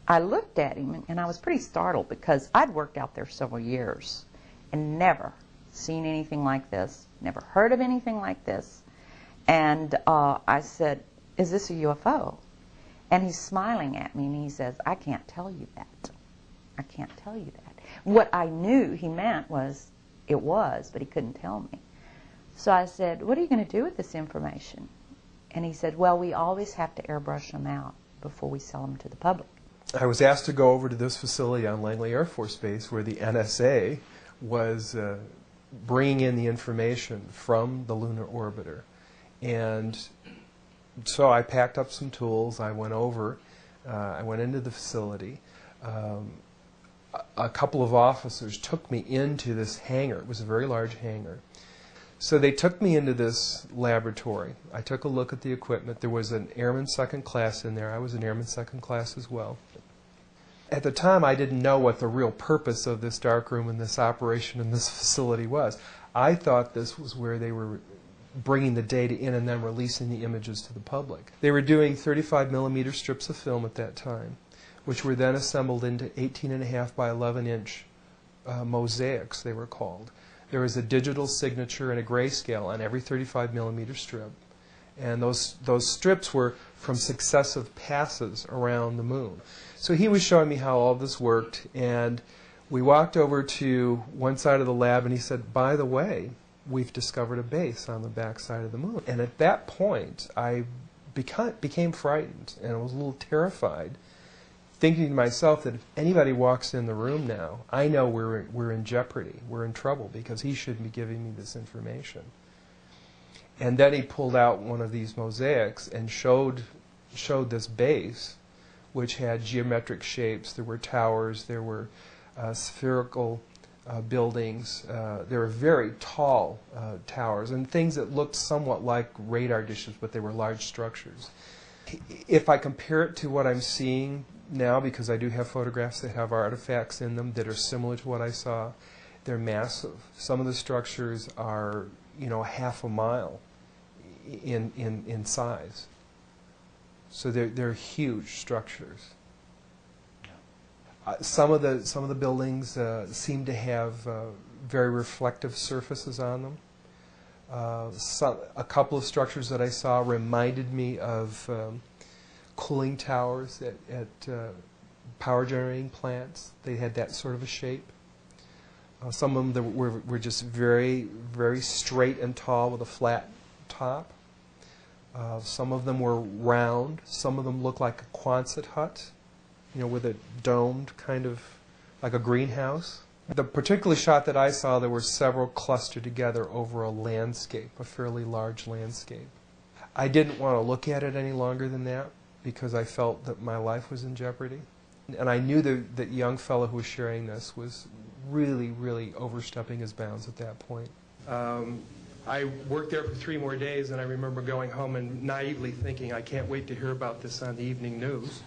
I looked at him, and I was pretty startled because I'd worked out there several years and never seen anything like this, never heard of anything like this. And I said, "Is this a UFO?" And he's smiling at me, and he says, "I can't tell you that. I can't tell you that." What I knew he meant was it was, but he couldn't tell me. So I said, "What are you going to do with this information?" And he said, "Well, we always have to airbrush them out before we sell them to the public." I was asked to go over to this facility on Langley Air Force Base where the NSA was bringing in the information from the lunar orbiter. And so I packed up some tools. I went over. I went into the facility. A couple of officers took me into this hangar. It was a very large hangar. So they took me into this laboratory. I took a look at the equipment. There was an airman second class in there. I was an airman second class as well. At the time, I didn't know what the real purpose of this darkroom and this operation in this facility was. I thought this was where they were bringing the data in and then releasing the images to the public. They were doing 35 millimeter strips of film at that time, which were then assembled into 18.5 by 11 inch mosaics, they were called. There was a digital signature and a grayscale on every 35 millimeter strip. And those strips were from successive passes around the moon. So he was showing me how all this worked, and we walked over to one side of the lab, and he said, "By the way, we've discovered a base on the back side of the moon." And at that point, I became frightened, and I was a little terrified, thinking to myself that if anybody walks in the room now, I know we're in jeopardy, we're in trouble, because he shouldn't be giving me this information. And then he pulled out one of these mosaics and showed this base, which had geometric shapes. There were towers, there were spherical buildings, there were very tall towers, and things that looked somewhat like radar dishes, but they were large structures. If I compare it to what I'm seeing now, because I do have photographs that have artifacts in them that are similar to what I saw, they're massive. Some of the structures are, half a mile in size. So they're huge structures. Some of the buildings seem to have very reflective surfaces on them. A couple of structures that I saw reminded me of cooling towers at power generating plants. They had that sort of a shape. Some of them were just very, very straight and tall with a flat top. Some of them were round. Some of them looked like a Quonset hut, with a domed kind of, like a greenhouse. The particular shot that I saw, there were several clustered together over a landscape, a fairly large landscape. I didn't want to look at it any longer than that because I felt that my life was in jeopardy. And I knew that young fellow who was sharing this was really, really overstepping his bounds at that point. I worked there for 3 more days, and I remember going home and naively thinking, I can't wait to hear about this on the evening news.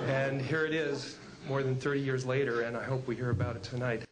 And here it is, more than 30 years later, and I hope we hear about it tonight.